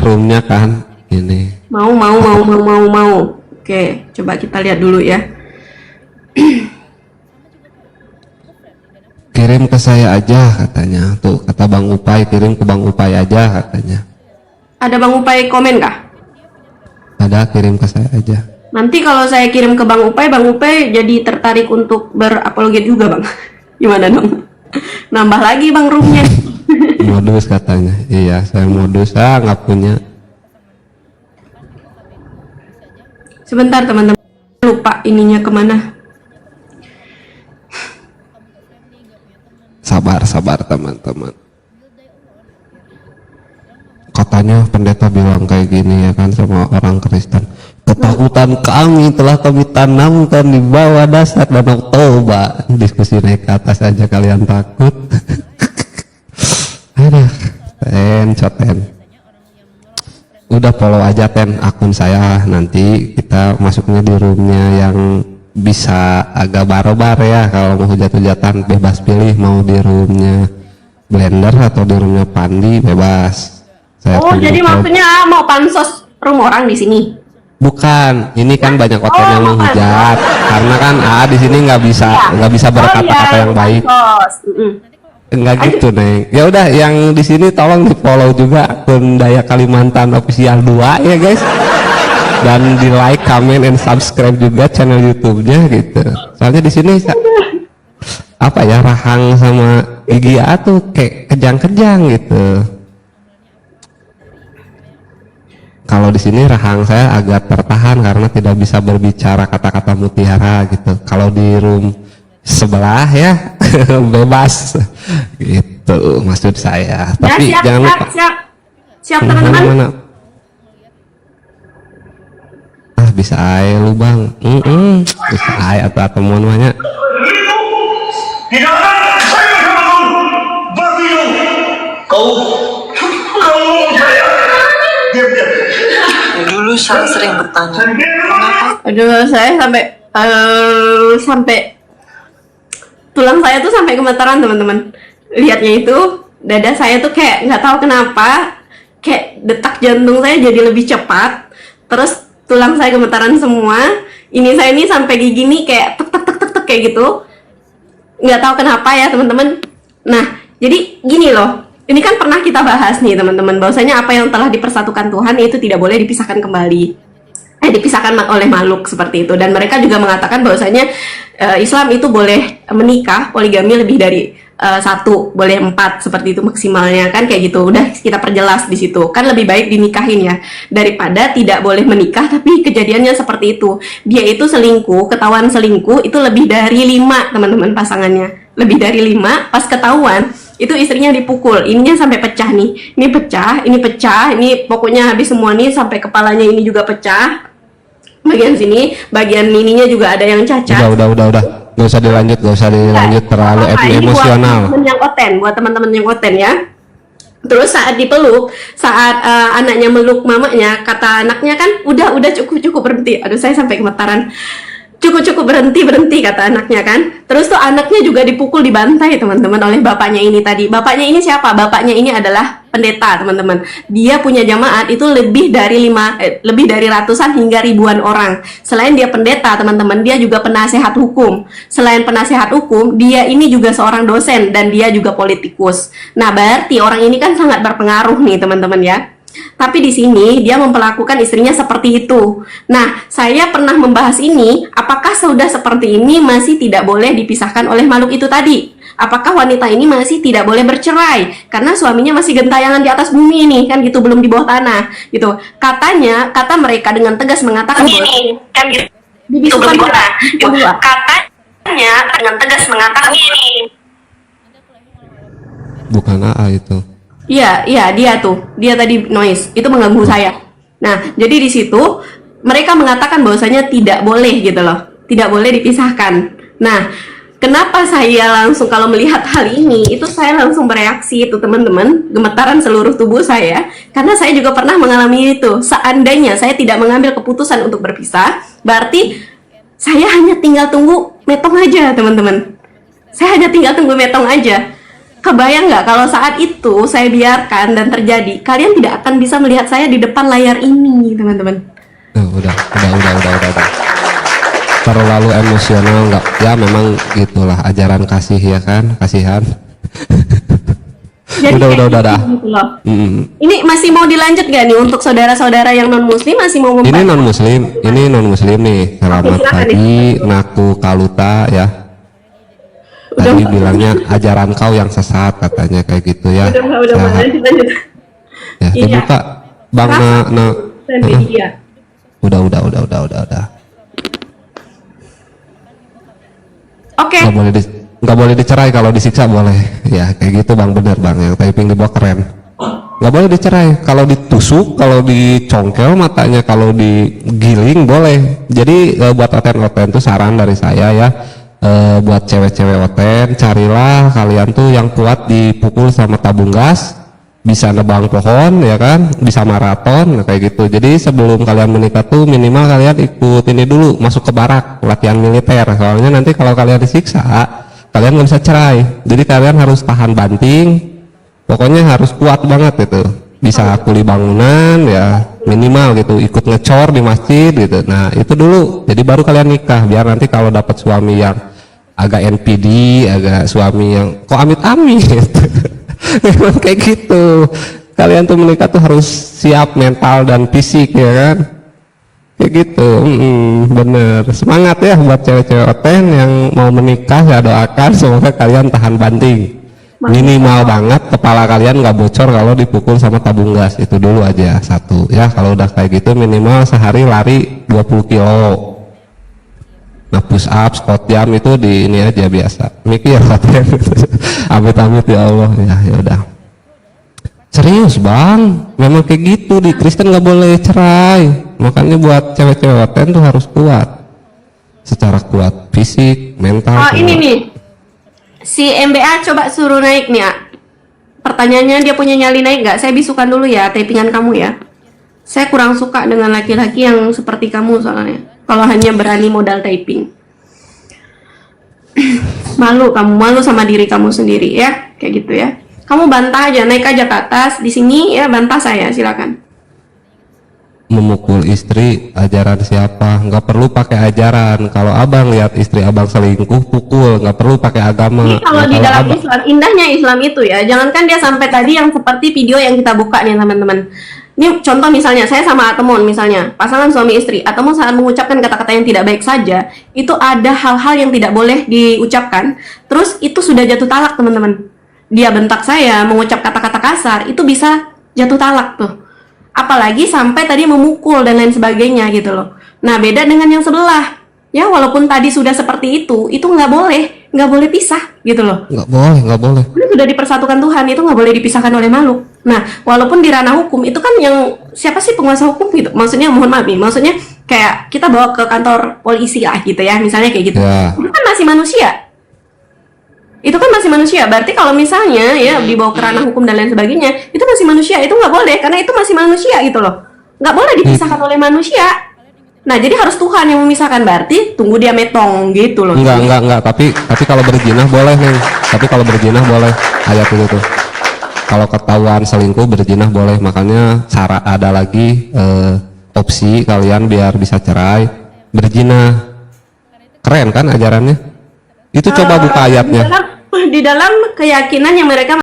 roomnya kan ini. Mau. Oke, coba kita lihat dulu ya. Kirim ke saya aja katanya. Tuh kata Bang Upay, kirim ke Bang Upay aja katanya. Ada Bang Upay komen kah? Ada, kirim ke saya aja. Nanti kalau saya kirim ke Bang Upay jadi tertarik untuk berapologet juga Bang. Gimana dong? Nambah lagi Bang roomnya. Modus katanya. Iya, saya modus. Nggak punya. Sebentar teman-teman, lupa ininya kemana. Sabar teman-teman. Katanya pendeta bilang kayak gini ya kan sama orang Kristen. Ketakutan kami telah kami tanamkan di bawah dasar Danau Toba. Diskusi naik ke atas aja kalian takut. Aduh, Ten. Udah follow aja Ten akun saya, nanti kita masuknya di roomnya yang bisa agak barobar ya. Kalau mau hujat-hujatan bebas pilih, mau di roomnya Blender atau di roomnya Pandi bebas. Jadi maksudnya mau pansos room orang di sini? Bukan, ini kan banyak konten yang menghujat, karena kan di sini nggak bisa berkata-kata yang baik. Enggak gitu Neng. Ya udah, yang di sini tolong di follow juga akun Daya Kalimantan Official 2 ya guys. Dan di like, comment, and subscribe juga channel YouTube-nya gitu. Soalnya di sini apa ya, Rahang sama Gigia tuh kayak kejang-kejang gitu. Kalau di sini Rahang saya agak tertahan karena tidak bisa berbicara kata-kata mutiara gitu. Kalau di room sebelah ya bebas gitu maksud saya. Tapi siap, jangan lupa. Siap teman-teman. Bisa aja lu Bang. Bisa aja atau mau namanya. Tidak akan saya kamu berbilu. Kau saya. Diam. Dulu saya sering bertanya, mengapa? Aduh, saya sampai tulang saya tuh sampai gemetaran teman-teman. Lihatnya itu dada saya tuh kayak nggak tahu kenapa, kayak detak jantung saya jadi lebih cepat. Terus tulang saya gemetaran semua. Ini saya ini sampai gigi nih kayak tek kayak gitu. Nggak tahu kenapa ya teman-teman. Nah, jadi gini loh. Ini kan pernah kita bahas nih teman-teman, bahwasanya apa yang telah dipersatukan Tuhan itu tidak boleh dipisahkan kembali. Dipisahkan oleh makhluk seperti itu. Dan mereka juga mengatakan bahwasanya Islam itu boleh menikah poligami lebih dari 1, boleh 4 seperti itu maksimalnya kan, kayak gitu. Udah kita perjelas di situ. Kan lebih baik dinikahin ya daripada tidak boleh menikah tapi kejadiannya seperti itu. Dia itu selingkuh, ketahuan selingkuh itu lebih dari 5 teman-teman pasangannya. Lebih dari 5, pas ketahuan itu istrinya dipukul, ininya sampai pecah nih, ini pecah, ini pokoknya habis semua nih, sampai kepalanya ini juga pecah, bagian sini, bagian ininya juga ada yang cacat. Udah, nggak usah dilanjut terlalu emosional. Buat teman-teman yang oten ya. Terus saat dipeluk, saat anaknya meluk mamanya, kata anaknya kan, udah cukup berhenti. Aduh, saya sampai gemetaran. Cukup berhenti kata anaknya kan. Terus tuh anaknya juga dipukul, dibantai teman-teman oleh bapaknya ini tadi. Bapaknya ini siapa? Bapaknya ini adalah pendeta teman-teman. Dia punya jamaat itu lebih dari ratusan hingga ribuan orang. Selain dia pendeta teman-teman, dia juga penasehat hukum. Selain penasehat hukum, dia ini juga seorang dosen dan dia juga politikus. Nah, berarti orang ini kan sangat berpengaruh nih teman-teman ya. Tapi di sini dia memperlakukan istrinya seperti itu. Nah, saya pernah membahas ini, apakah sudah seperti ini masih tidak boleh dipisahkan oleh makhluk itu tadi? Apakah wanita ini masih tidak boleh bercerai karena suaminya masih gentayangan di atas bumi nih, kan gitu, belum di bawah tanah gitu. Kata mereka dengan tegas mengatakan ini kan gitu. Katanya dengan tegas mengatakan ini. Bukan AA itu. Iya, dia tadi noise, itu mengganggu saya. Nah, jadi di situ mereka mengatakan bahwasanya tidak boleh gitu loh, tidak boleh dipisahkan. Nah, kenapa saya langsung kalau melihat hal ini, itu saya langsung bereaksi itu teman-teman, gemetaran seluruh tubuh saya, karena saya juga pernah mengalami itu. Seandainya saya tidak mengambil keputusan untuk berpisah, berarti saya hanya tinggal tunggu metong aja teman-teman. Saya hanya tinggal tunggu metong aja. kebayang nggak kalau saat itu saya biarkan dan terjadi, kalian tidak akan bisa melihat saya di depan layar ini, teman-teman. Udah. Terlalu emosional nggak? Ya memang gitulah ajaran kasih ya kan, kasihan. Jadi kayak udah. gitu loh. Ini masih mau dilanjut gak nih untuk saudara-saudara yang non muslim masih mau Ini membantu? non muslim nih. Selamat silakan pagi, Naku Kaluta ya. Tadi bilangnya ajaran kau yang sesat katanya kayak gitu ya. Udah, Sehat. lanjut. Ya, Iya. dibuka Bang Dan media. Udah. Oke. Nggak boleh dicerai, kalau disiksa boleh. Ya kayak gitu Bang, bener Bang, yang typing di bawah keren. Nggak boleh dicerai, kalau ditusuk, kalau dicongkel matanya, kalau digiling boleh. Jadi buat oten tuh saran dari saya ya, buat cewek-cewek oten, carilah kalian tuh yang kuat dipukul sama tabung gas, bisa nebang pohon ya kan, bisa maraton kayak gitu. Jadi sebelum kalian menikah tuh minimal kalian ikut ini dulu, masuk ke barak latihan militer, soalnya nanti kalau kalian disiksa kalian nggak bisa cerai. Jadi kalian harus tahan banting, pokoknya harus kuat banget gitu, bisa kuli bangunan ya minimal gitu, ikut ngecor di masjid gitu. Nah itu dulu, jadi baru kalian nikah, biar nanti kalau dapat suami yang agak NPD, agak suami yang kok amit-amit memang kayak gitu. Kalian tuh menikah tuh harus siap mental dan fisik ya kan, kayak gitu. Bener, semangat ya buat cewek-cewek oten yang mau menikah, ya doakan semoga kalian tahan banting. Minimal banget kepala kalian nggak bocor kalau dipukul sama tabung gas, itu dulu aja satu ya. Kalau udah kayak gitu minimal sehari lari 20 kilo. Nah push up, squat jam itu di ini aja biasa. Mikir amit-amit ya Allah ya udah. Serius Bang, memang kayak gitu, di Kristen nggak boleh cerai. Makanya buat cewek-cewek oten tuh harus kuat, secara kuat fisik, mental. Oh kuat. ini nih, si MBA coba suruh naik nih, A. Pertanyaannya dia punya nyali naik nggak? Saya bisukan dulu ya typingan kamu ya. Saya kurang suka dengan laki-laki yang seperti kamu soalnya. Kalau hanya berani modal typing. Malu kamu, malu sama diri kamu sendiri ya, kayak gitu ya. Kamu bantah aja, naik aja ke atas di sini ya, bantah saya, silakan. Memukul istri ajaran siapa? Nggak perlu pakai ajaran. Kalau abang lihat istri abang selingkuh, pukul, nggak perlu pakai agama. Ini kalau Nah, di dalam abang- Islam, indahnya Islam itu ya, jangankan dia sampai tadi yang seperti video yang kita buka nih teman-teman. Ini contoh misalnya, saya sama Atemon misalnya, pasangan suami istri, Atemon saat mengucapkan kata-kata yang tidak baik saja, itu ada hal-hal yang tidak boleh diucapkan, terus itu sudah jatuh talak teman-teman. Dia bentak saya, mengucap kata-kata kasar, itu bisa jatuh talak tuh. Apalagi sampai tadi memukul dan lain sebagainya gitu loh. Nah beda dengan yang sebelah, ya walaupun tadi sudah seperti itu nggak boleh pisah gitu loh. nggak boleh. Ini sudah dipersatukan Tuhan, itu nggak boleh dipisahkan oleh makhluk. Nah, walaupun di ranah hukum itu kan yang siapa sih penguasa hukum gitu? Maksudnya mohon maaf nih, maksudnya kayak kita bawa ke kantor polisi lah gitu ya, misalnya kayak gitu. Ya. Itu kan masih manusia. Itu kan masih manusia. Berarti kalau misalnya ya dibawa ke ranah hukum dan lain sebagainya, itu masih manusia. Itu nggak boleh karena itu masih manusia gitu loh. Nggak boleh dipisahkan oleh manusia. Nah, jadi harus Tuhan yang memisahkan, berarti tunggu dia metong gitu loh. Enggak. Tapi kalau berzinah boleh nih. Tapi kalau berzinah boleh, ayat itu tuh. Kalau ketahuan selingkuh berzinah boleh. Makanya cara ada lagi opsi kalian biar bisa cerai, berzinah. Keren kan ajarannya? Itu coba buka ayatnya. Di dalam keyakinan yang mereka